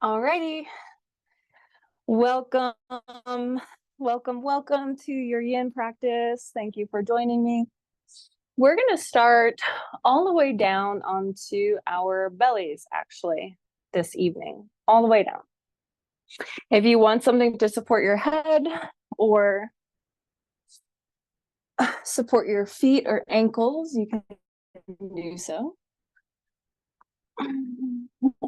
Alrighty. Welcome, welcome to your yin practice. Thank you for joining me. We're going to start all the way down onto our bellies, actually, this evening, all the way down. If you want something to support your head or support your feet or ankles, you can do so.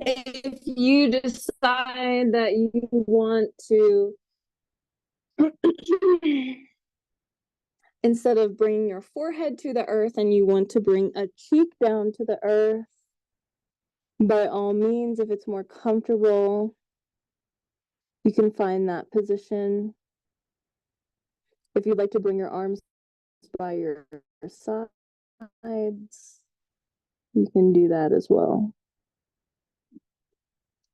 If you decide that you want to instead of bringing your forehead to the earth and you want to bring a cheek down to the earth, by all means, if it's more comfortable, you can find that position. If you'd like to bring your arms by your sides, you can do that as well.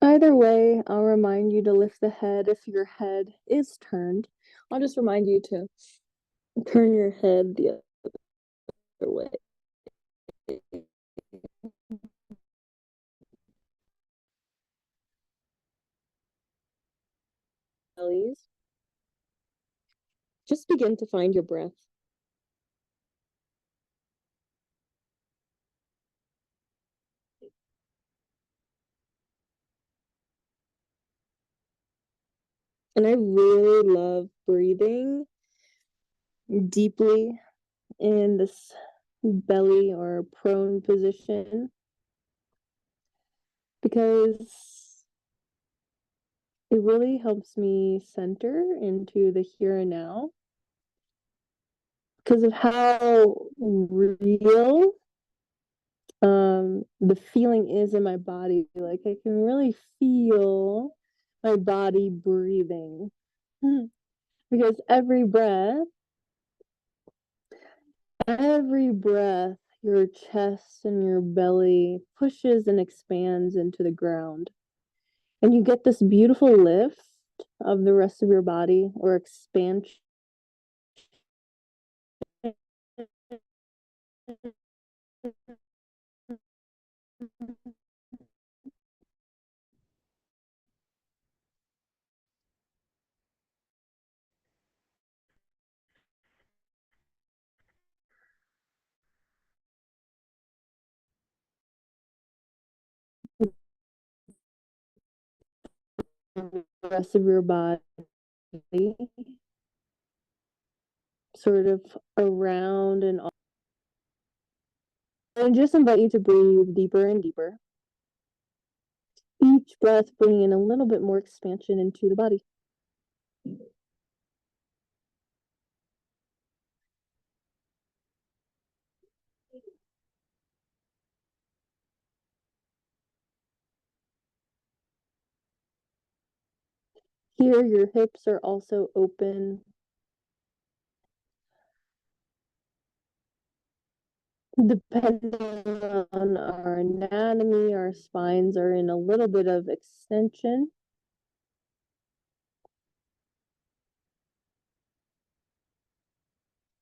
Either way, I'll remind you to lift the head if your head is turned. I'll just remind you to turn your head the other way. Bellies. Just begin to find your breath. And I really love breathing deeply in this belly or prone position because it really helps me center into the here and now because of how real the feeling is in my body. Like I can really feel my body breathing because every breath, your chest and your belly pushes and expands into the ground. And you get this beautiful lift of the rest of your body or expansion. The rest of your body sort of around and on. I just invite you to breathe deeper and deeper. Each breath bringing in a little bit more expansion into the body. Here, your hips are also open. Depending on our anatomy, our spines are in a little bit of extension.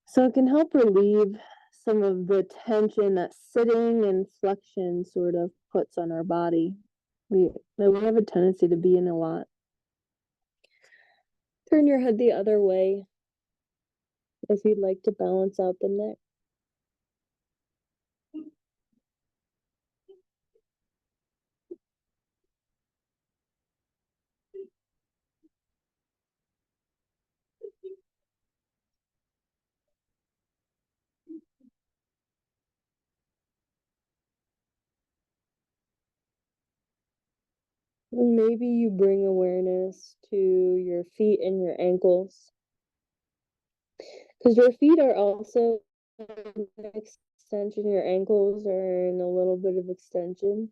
So it can help relieve some of the tension that sitting and flexion sort of puts on our body. We have a tendency to be in a lot. Turn your head the other way if you'd like to balance out the neck. And maybe you bring awareness to your feet and your ankles. Because your feet are also an extension, your ankles are in a little bit of extension.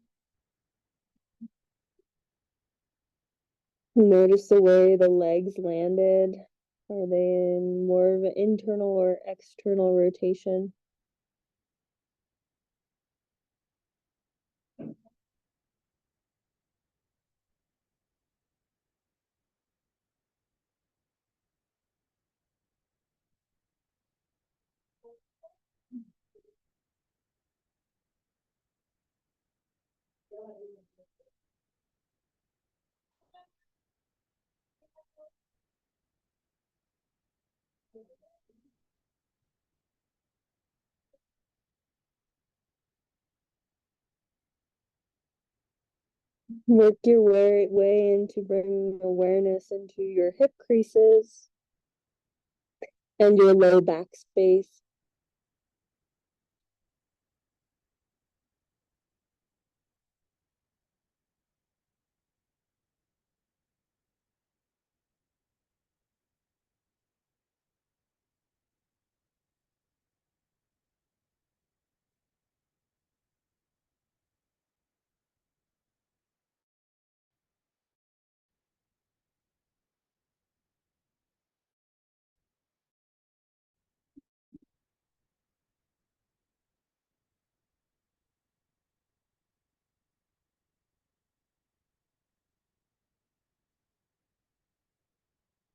Notice the way the legs landed. Are they in more of an internal or external rotation? Work your way into bringing awareness into your hip creases and your low back space.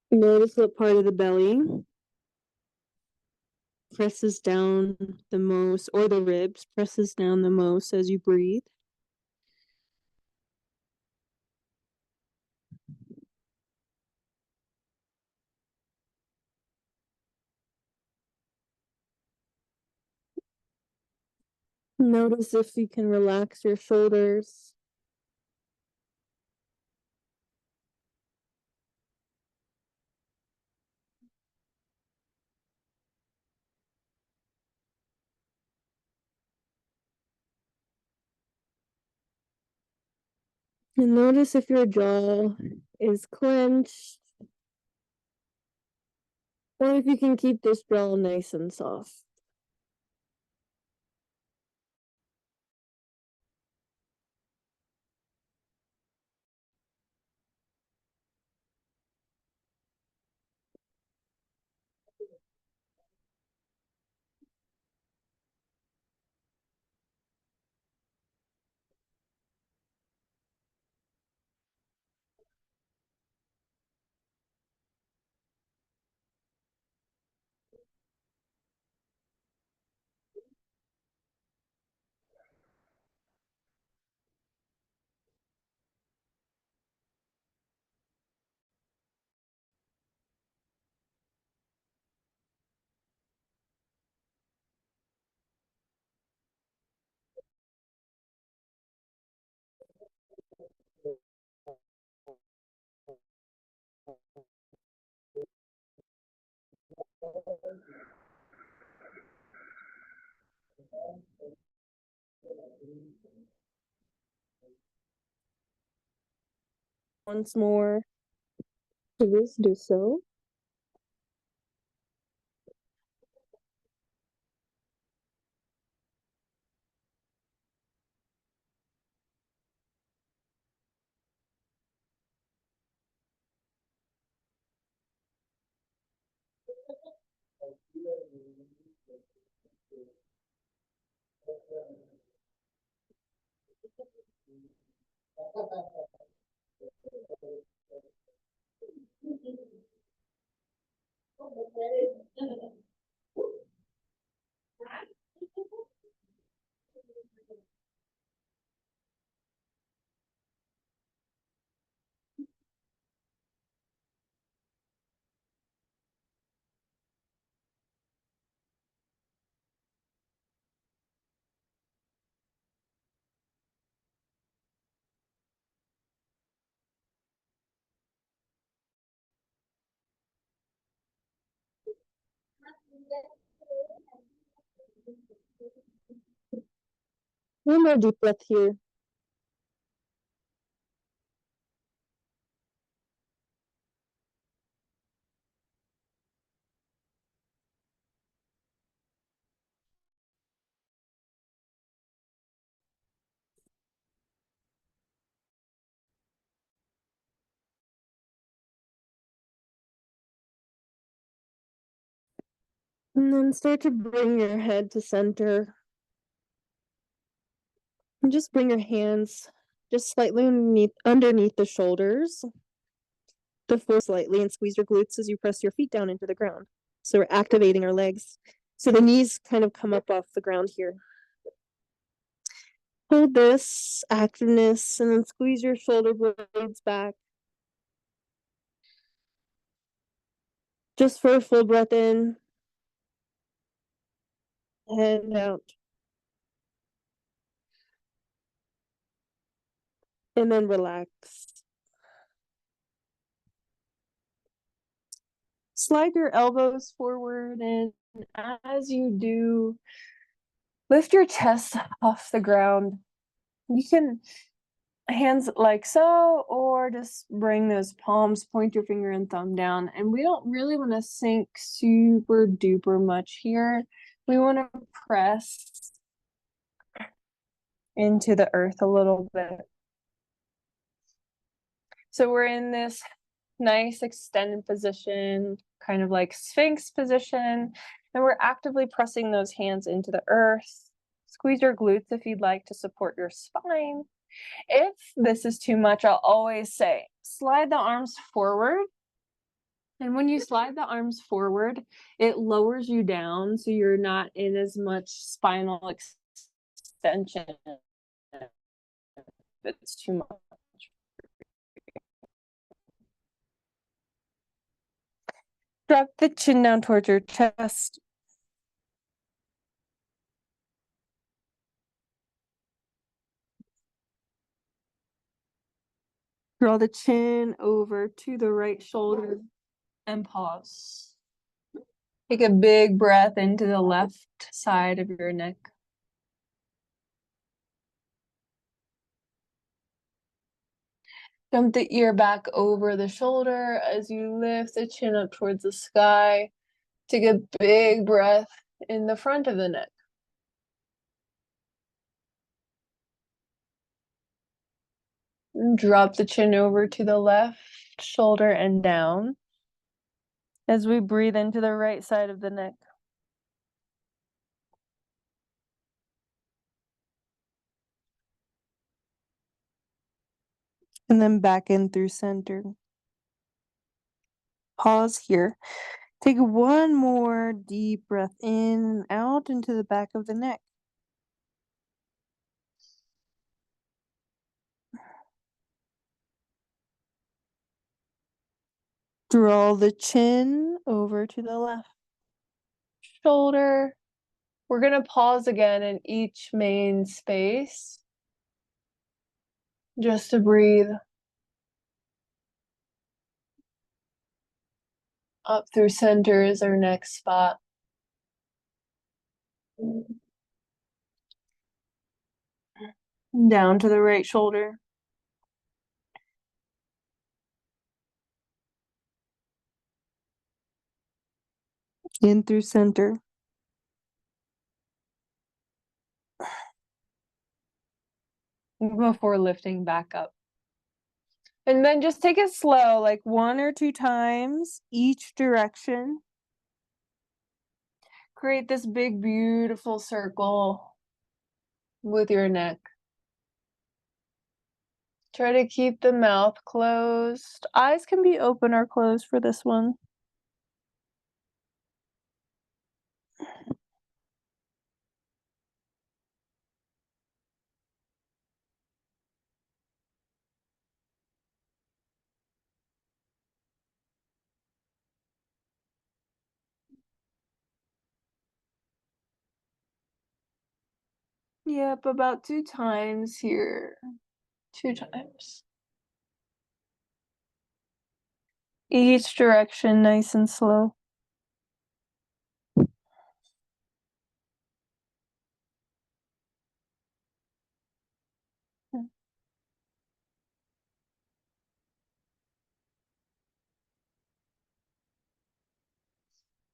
Notice what part of the belly presses down the most, or the ribs presses down the most as you breathe. Notice if you can relax your shoulders. And notice if your jaw is clenched, or if you can keep this jaw nice and soft. Once more, please do so. One more deep breath here. And then start to bring your head to center. And just bring your hands just slightly underneath the shoulders. The floor slightly and squeeze your glutes as you press your feet down into the ground. So we're activating our legs. So the knees kind of come up off the ground here. Hold this activeness and then squeeze your shoulder blades back. Just for a full breath in and out. And then relax. Slide your elbows forward, and as you do, lift your chest off the ground. You can hands like so, or just bring those palms, point your finger and thumb down. And we don't really want to sink super duper much here. We want to press into the earth a little bit. So we're in this nice extended position, kind of like Sphinx position, and we're actively pressing those hands into the earth. Squeeze your glutes if you'd like to support your spine. If this is too much, I'll always say, slide the arms forward. And when you slide the arms forward, it lowers you down, so you're not in as much spinal extension if it's too much. Drop the chin down towards your chest. Draw the chin over to the right shoulder and pause. Take a big breath into the left side of your neck. Dump the ear back over the shoulder as you lift the chin up towards the sky. Take a big breath in the front of the neck. And drop the chin over to the left shoulder and down as we breathe into the right side of the neck. And then back in through center. Pause here. Take one more deep breath in and out into the back of the neck. Draw the chin over to the left shoulder. We're going to pause again in each main space just to breathe. Up through center is our next spot. Down to the right shoulder. In through center. Before lifting back up. And then just take it slow, like 1 or 2 times each direction. Create this big, beautiful circle with your neck. Try to keep the mouth closed. Eyes can be open or closed for this one. Yep, about 2 times here. 2 times. Each direction, nice and slow.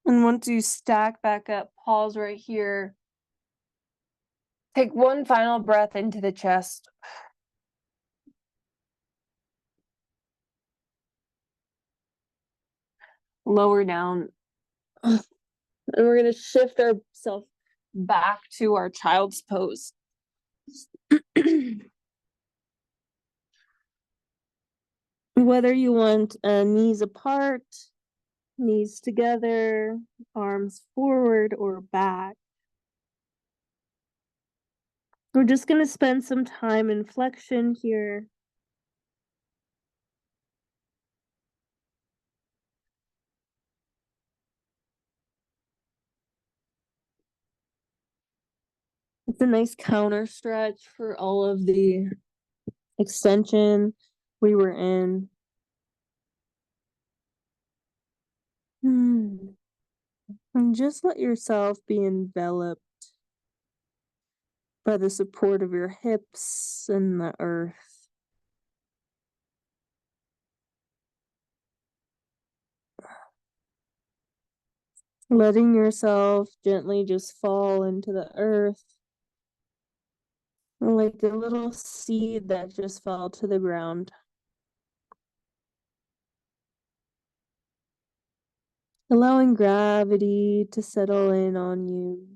And once you stack back up, pause right here. Take one final breath into the chest. Lower down. And we're going to shift ourselves back to our child's pose. Whether you want knees apart, knees together, arms forward or back. We're just going to spend some time in flexion here. It's a nice counter stretch for all of the extension we were in. And just let yourself be enveloped by the support of your hips and the earth. Letting yourself gently just fall into the earth, like a little seed that just fell to the ground. Allowing gravity to settle in on you.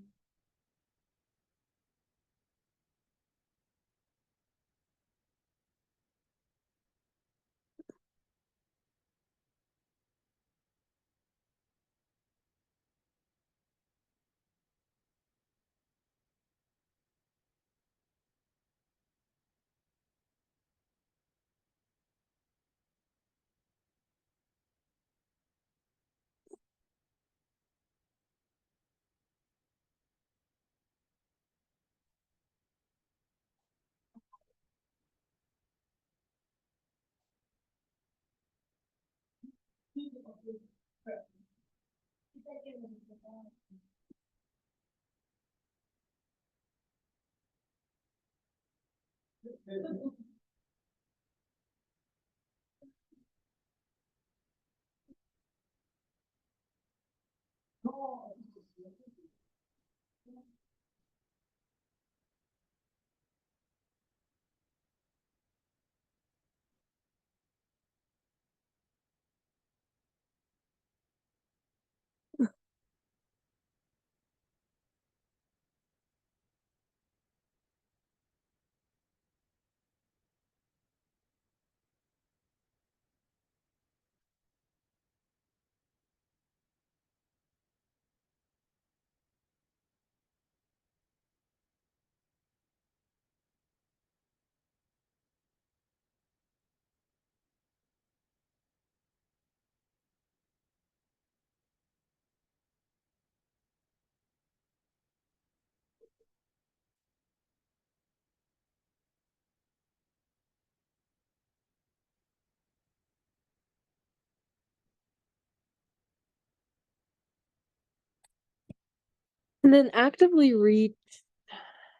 And then actively reach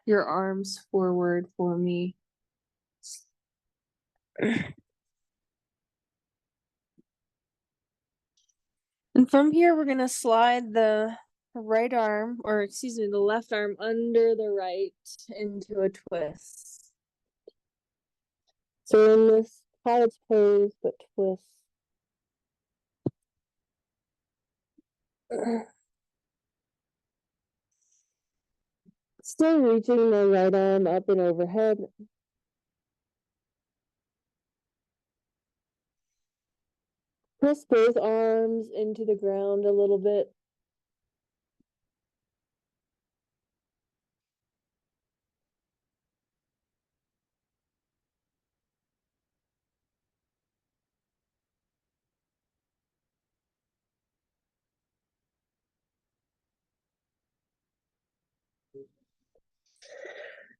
your arms forward for me. And from here, we're going to slide the right arm, or excuse me, the left arm under the right into a twist. So in this child's pose, but twist. Still reaching the right arm up and overhead. Press both arms into the ground a little bit.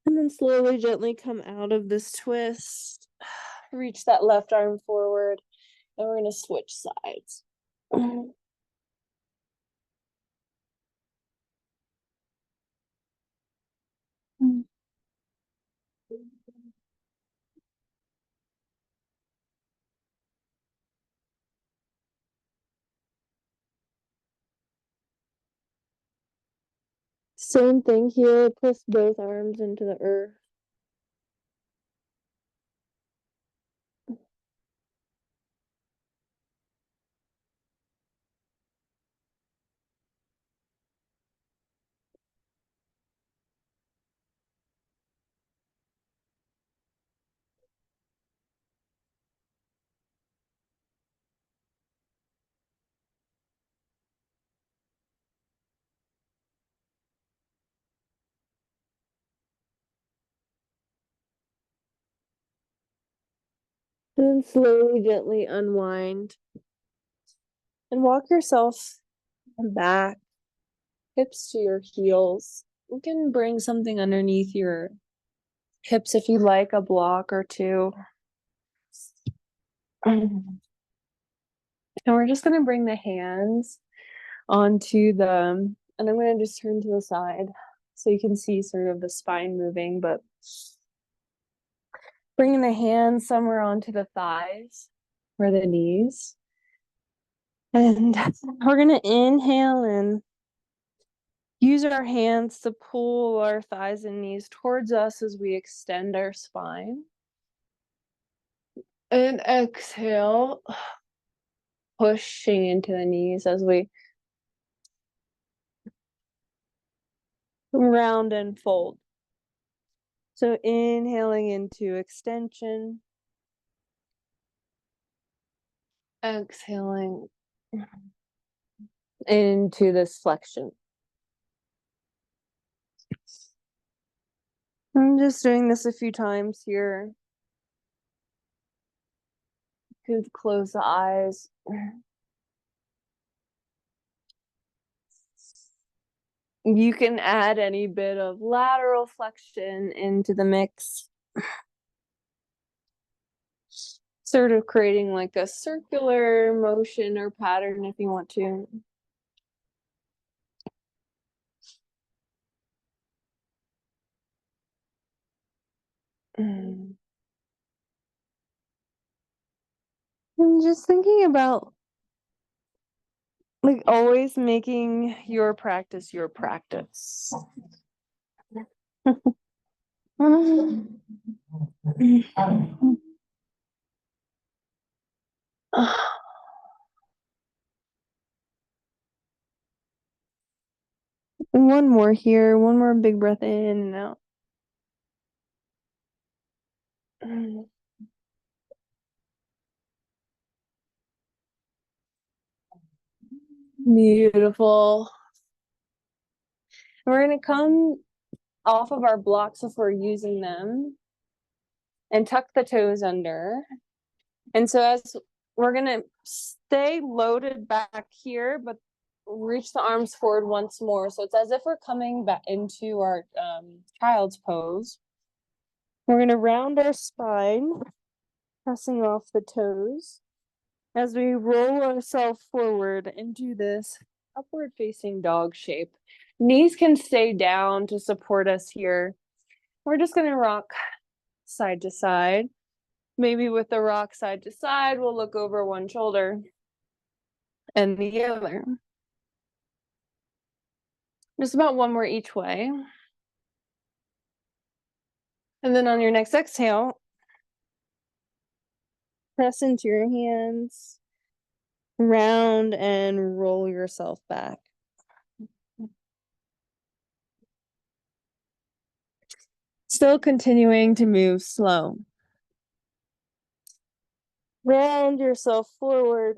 And then slowly, gently come out of this twist. Reach that left arm forward. And we're going to switch sides. Same thing here. Press both arms into the earth. And then slowly, gently unwind. And walk yourself back, hips to your heels. You can bring something underneath your hips if you like, a block or two. And we're just going to bring the hands onto the, and I'm going to just turn to the side so you can see sort of the spine moving, but bringing the hands somewhere onto the thighs or the knees. And we're going to inhale and use our hands to pull our thighs and knees towards us as we extend our spine. And exhale, pushing into the knees as we round and fold. So inhaling into extension, exhaling into this flexion. I'm just doing this a few times here. You could close the eyes. You can add any bit of lateral flexion into the mix. Sort of creating like a circular motion or pattern if you want to. I'm just thinking about like always making your practice your practice. One more here, one more big breath in and out. Beautiful. We're going to come off of our blocks if we're using them and tuck the toes under. And so as we're going to stay loaded back here, but reach the arms forward once more. So it's as if we're coming back into our child's pose. We're going to round our spine, pressing off the toes as we roll ourselves forward into this upward facing dog shape. Knees can stay down to support us here. We're just going to rock side to side. Maybe with the rock side to side, we'll look over one shoulder and the other. Just about one more each way. And then on your next exhale, press into your hands, round and roll yourself back. Still continuing to move slow. Round yourself forward,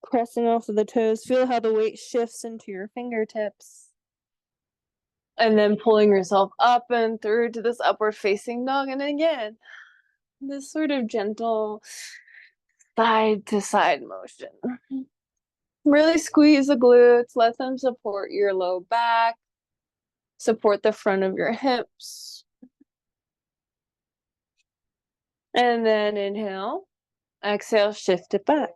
pressing off of the toes. Feel how the weight shifts into your fingertips. And then pulling yourself up and through to this upward facing dog. And again, this sort of gentle side to side motion. Really squeeze the glutes, let them support your low back, support the front of your hips. And then inhale, exhale, shift it back.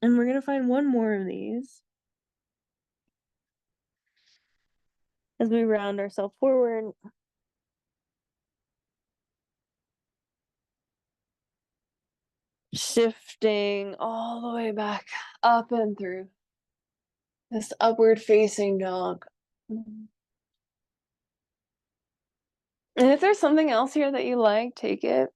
And we're going to find one more of these as we round ourselves forward. Shifting all the way back up and through this upward facing dog. And if there's something else here that you like, take it.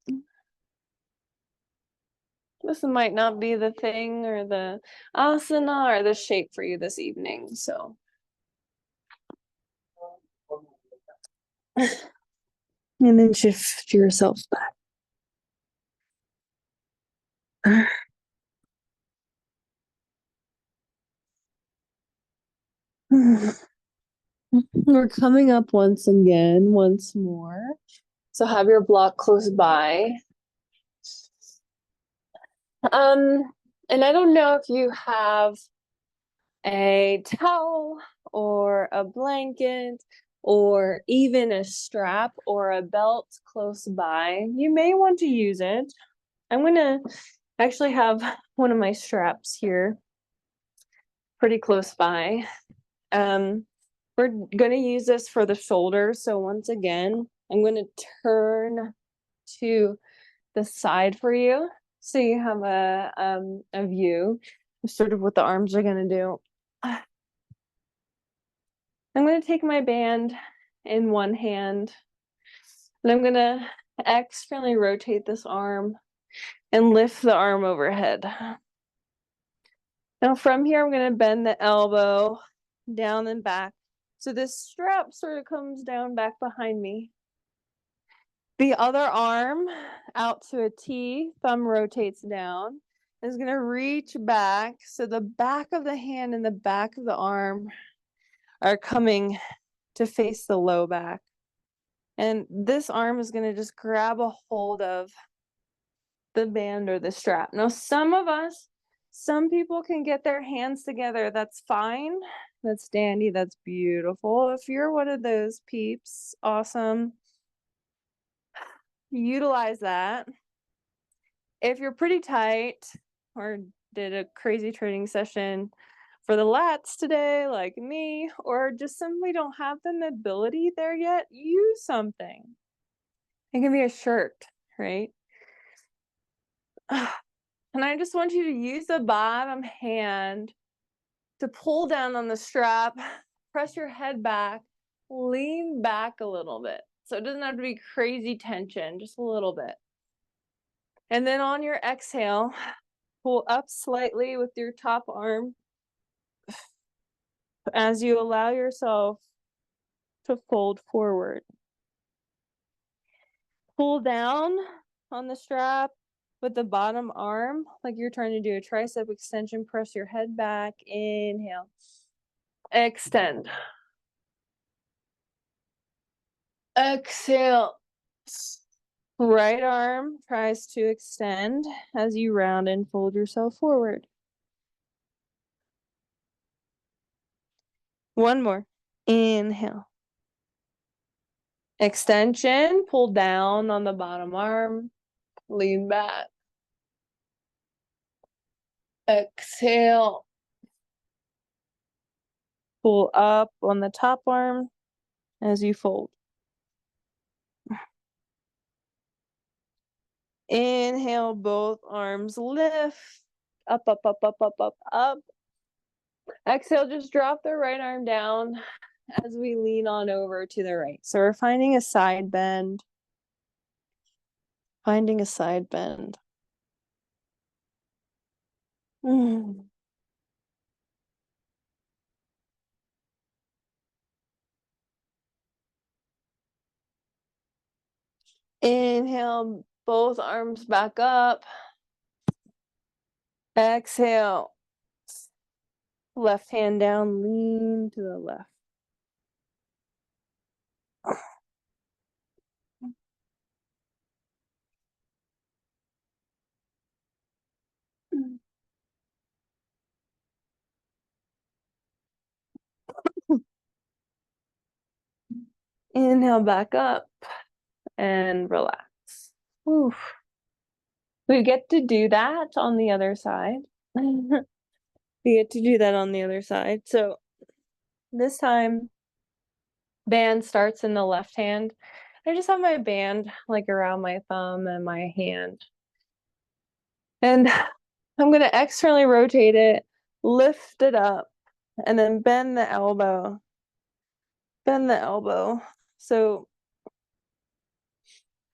This might not be the thing or the asana or the shape for you this evening, so. And then shift yourself back. We're coming up once more. So have your block close by. And I don't know if you have a towel or a blanket or even a strap or a belt close by. You may want to use it. I'm gonna actually have one of my straps here pretty close by. We're gonna use this for the shoulders. So once again, I'm gonna turn to the side for you. So you have a view of sort of what the arms are gonna do. I'm gonna take my band in one hand and I'm gonna externally rotate this arm and lift the arm overhead. Now from here, I'm gonna bend the elbow down and back. So this strap sort of comes down back behind me. The other arm out to a T, thumb rotates down, is gonna reach back. So the back of the hand and the back of the arm are coming to face the low back. And this arm is gonna just grab a hold of the band or the strap. Now, some people can get their hands together. That's fine. That's dandy. That's beautiful. If you're one of those peeps, awesome. Utilize that. If you're pretty tight or did a crazy training session for the lats today, like me, or just simply don't have the mobility there yet, use something. It can be a shirt, right? And I just want you to use the bottom hand to pull down on the strap, press your head back, lean back a little bit. So it doesn't have to be crazy tension, just a little bit. And then on your exhale, pull up slightly with your top arm as you allow yourself to fold forward. Pull down on the strap with the bottom arm, like you're trying to do a tricep extension. Press your head back, inhale, extend. Exhale. Right arm tries to extend as you round and fold yourself forward. One more. Inhale. Extension, pull down on the bottom arm, lean back. Exhale. Pull up on the top arm as you fold. Inhale, both arms lift. Up, up, up, up, up, up, up. Exhale, just drop the right arm down as we lean on over to the right. So we're finding a side bend. Finding a side bend. Inhale, both arms back up. Exhale. Left hand down, lean to the left. Inhale back up and relax. Oof. We get to do that on the other side. We get to do that on the other side. So this time, band starts in the left hand. I just have my band like around my thumb and my hand. And I'm going to externally rotate it, lift it up, and then bend the elbow. Bend the elbow. So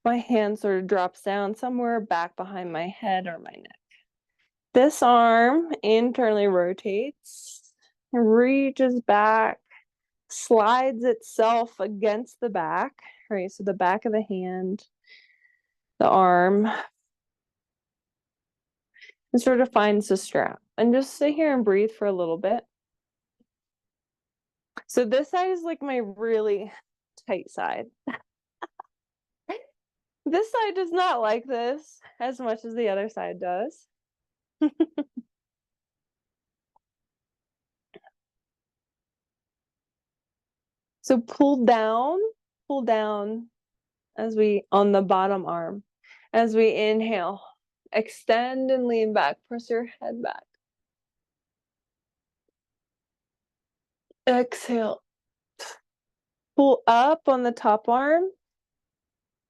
my hand sort of drops down somewhere back behind my head or my neck. This arm internally rotates, reaches back, slides itself against the back, right? So the back of the hand, the arm, and sort of finds the strap. And just sit here and breathe for a little bit. So this side is like my really tight side. This side does not like this as much as the other side does. So pull down as we on the bottom arm. As we inhale, extend and lean back, press your head back. Exhale, pull up on the top arm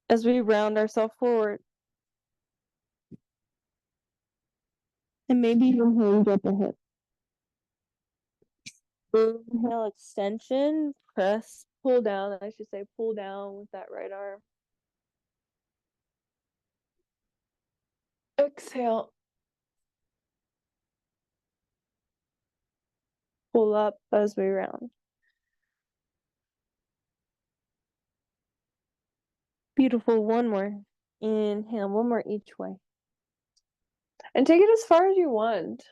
as we round ourselves forward. And maybe you'll hinge at the hip. Inhale, extension, press, pull down. I should say pull down with that right arm. Exhale. Pull up as we round. Beautiful. One more. Inhale, one more each way. And take it as far as you want.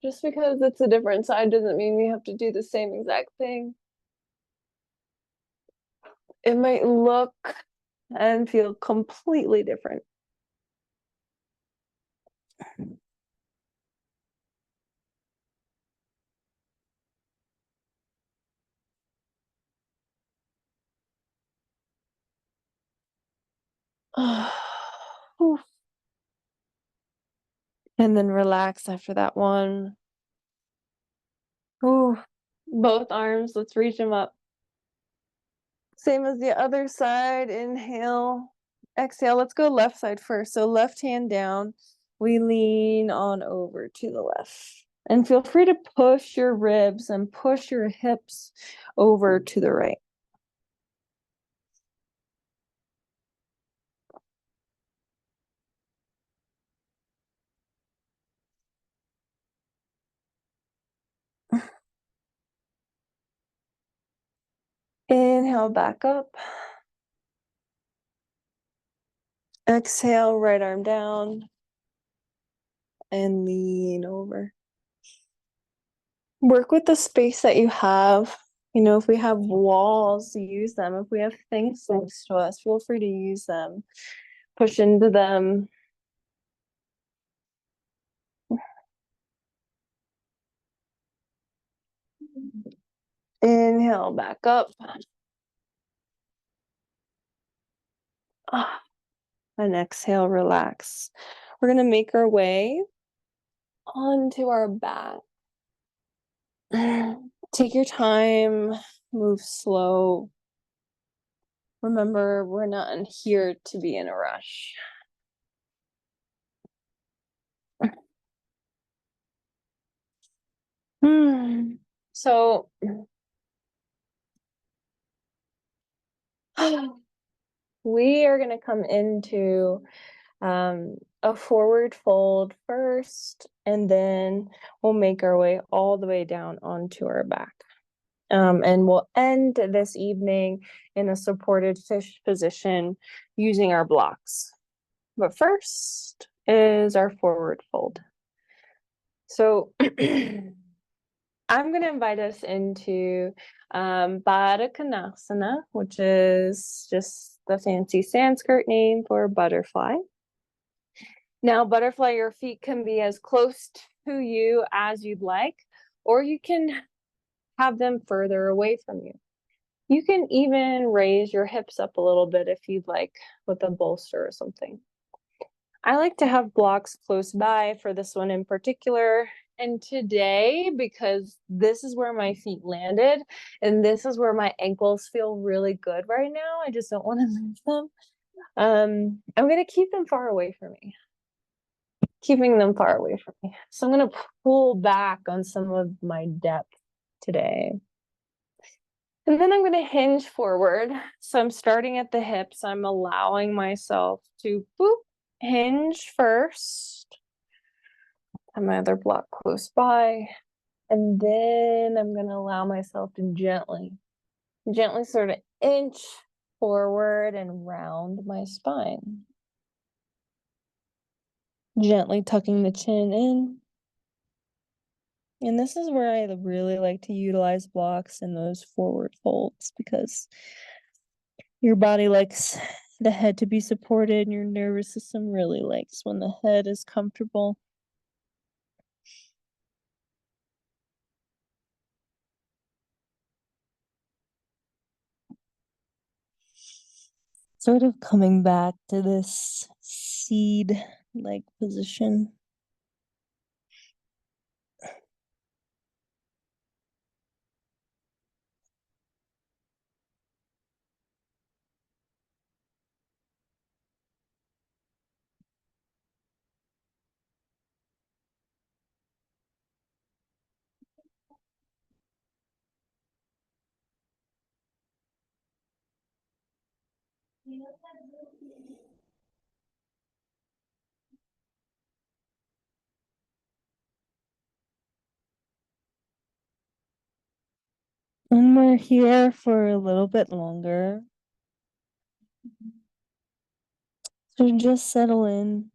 Just because it's a different side doesn't mean we have to do the same exact thing. It might look and feel completely different. And then relax after that one. Ooh. Both arms, let's reach them up. Same as the other side. Inhale, exhale. Let's go left side first. So left hand down. We lean on over to the left. And feel free to push your ribs and push your hips over to the right. Inhale, back up. Exhale, right arm down. And lean over. Work with the space that you have. You know, if we have walls, use them. If we have things next to us, feel free to use them. Push into them. Inhale, back up. And exhale, relax. We're going to make our way onto our back. Take your time, move slow. Remember, we're not here to be in a rush. So, we are going to come into a forward fold first, and then we'll make our way all the way down onto our back. And we'll end this evening in a supported fish position using our blocks. But first is our forward fold. So I'm going to invite us into Baddha Konasana, which is just the fancy Sanskrit name for butterfly. Now, butterfly, your feet can be as close to you as you'd like, or you can have them further away from you. You can even raise your hips up a little bit if you'd like, with a bolster or something. I like to have blocks close by for this one in particular. And today, because this is where my feet landed and this is where my ankles feel really good right now, I just don't want to move them. I'm going to keep them far away from me. Keeping them far away from me. So I'm going to pull back on some of my depth today. And then I'm going to hinge forward. So I'm starting at the hips. I'm allowing myself to hinge first. Have my other block close by. And then I'm going to allow myself to gently sort of inch forward and round my spine. Gently tucking the chin in And this is where I really like to utilize blocks in those forward folds because your body likes the head to be supported, and your nervous system really likes when the head is comfortable. Sort of coming back to this seed-like position. And we're here for a little bit longer. So just settle in.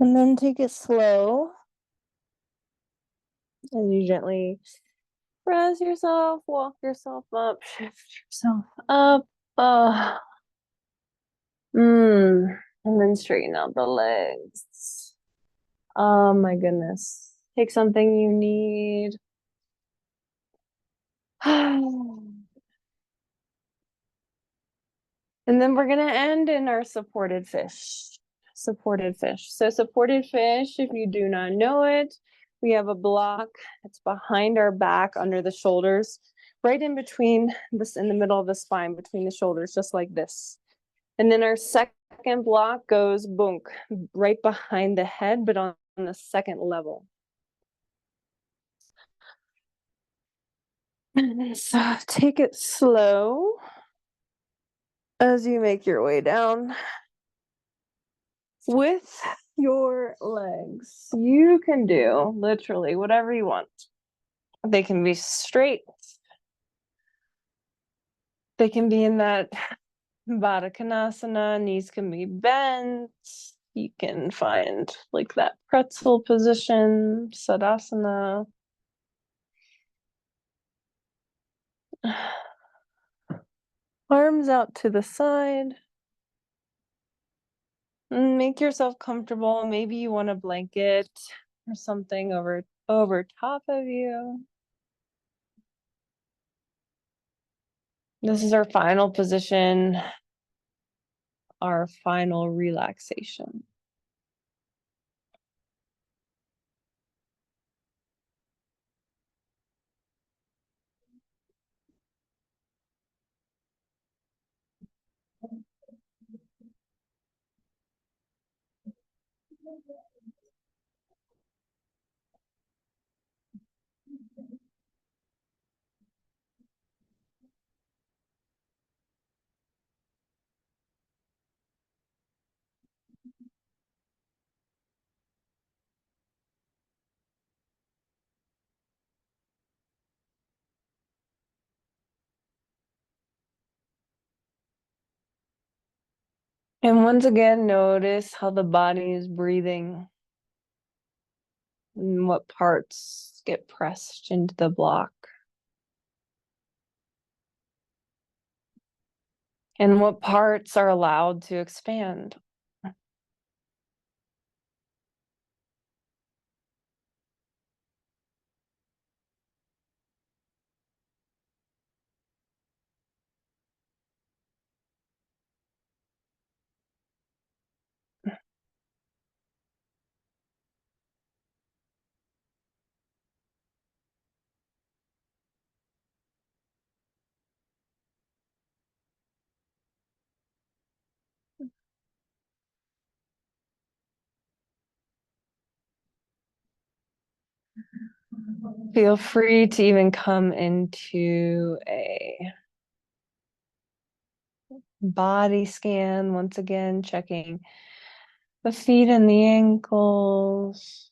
And then take it slow as you gently press yourself, walk yourself up, shift yourself up. And then straighten out the legs. Oh my goodness. Take something you need. And then we're gonna end in our supported fish. Supported fish. So supported fish, if you do not know it, we have a block. It's behind our back, under the shoulders, right in between this, in the middle of the spine, between the shoulders, just like this. And then our second block goes bunk, right behind the head, but on the second level. So take it slow as you make your way down with your legs. You can do literally whatever you want. They can be straight. They can be in that Baddha Konasana. Knees can be bent. You can find like that pretzel position, Sadasana. Arms out to the side. Make yourself comfortable. Maybe you want a blanket or something over top of you. This is our final position, our final relaxation. And once again, notice how the body is breathing. And what parts get pressed into the block? And what parts are allowed to expand? Feel free to even come into a body scan, once again, checking the feet and the ankles.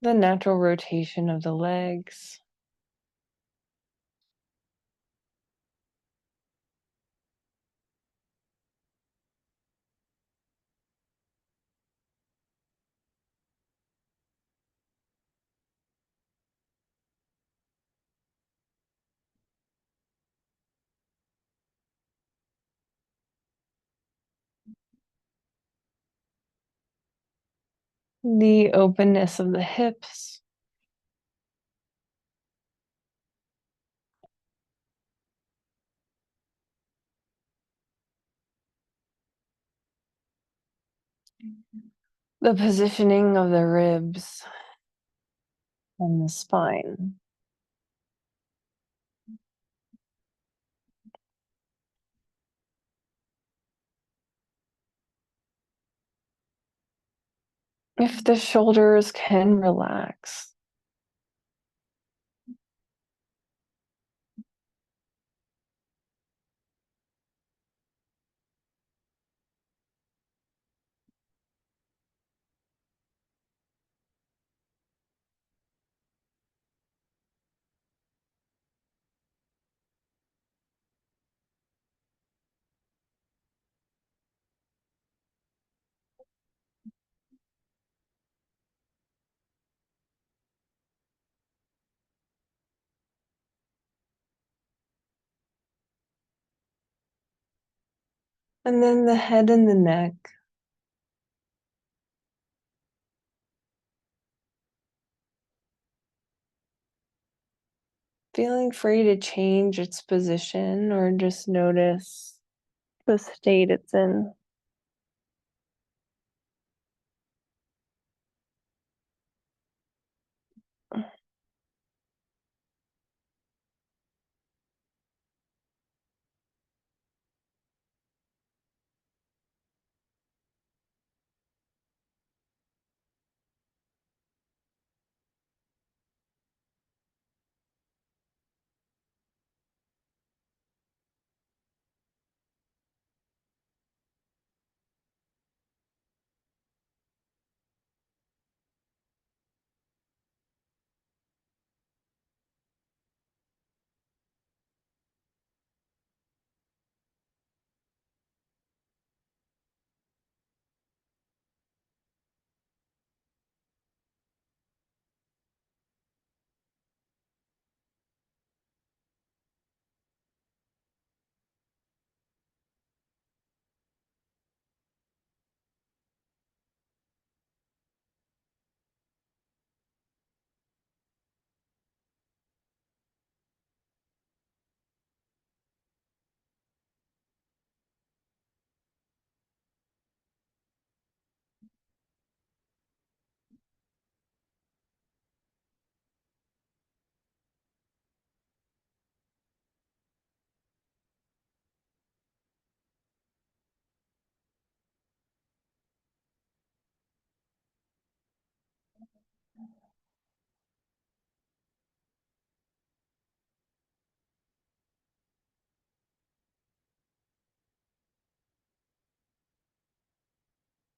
The natural rotation of the legs. The openness of the hips. The positioning of the ribs and the spine. If the shoulders can relax. And then the head and the neck. Feeling free to change its position or just notice the state it's in.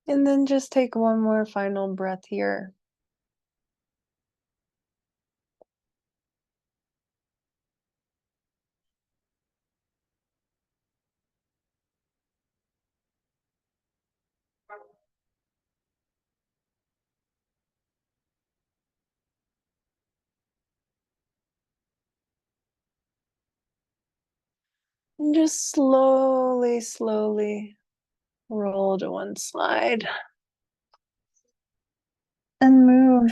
And then just take one more final breath here. And just slowly, slowly roll to one side and move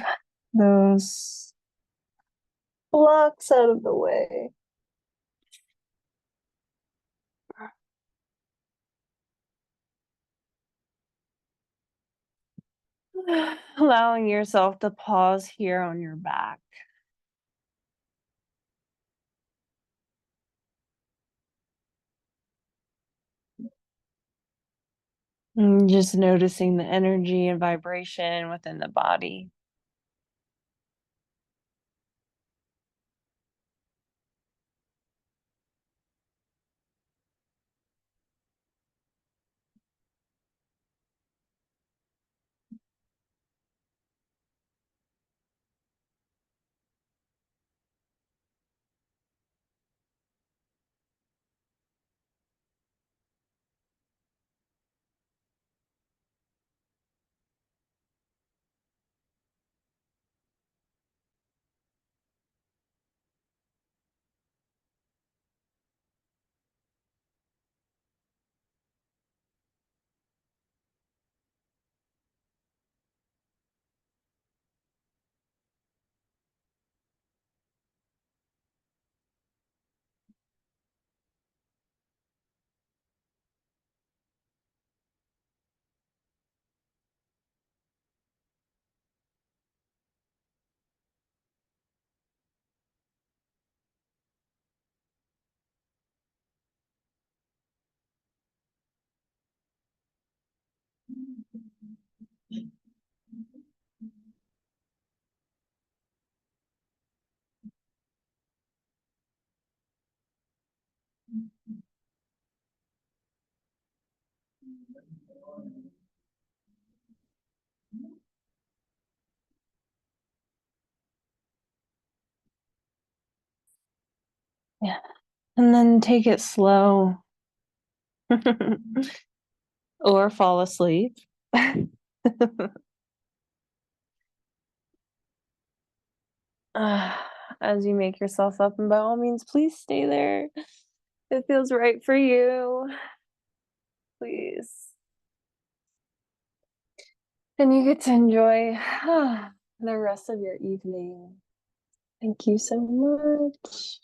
those blocks out of the way. Allowing yourself to pause here on your back. And just noticing the energy and vibration within the body. Yeah. And then take it slow or fall asleep. As you make yourself up, and by all means, please stay there. It feels right for you. Please. And you get to enjoy the rest of your evening. Thank you so much.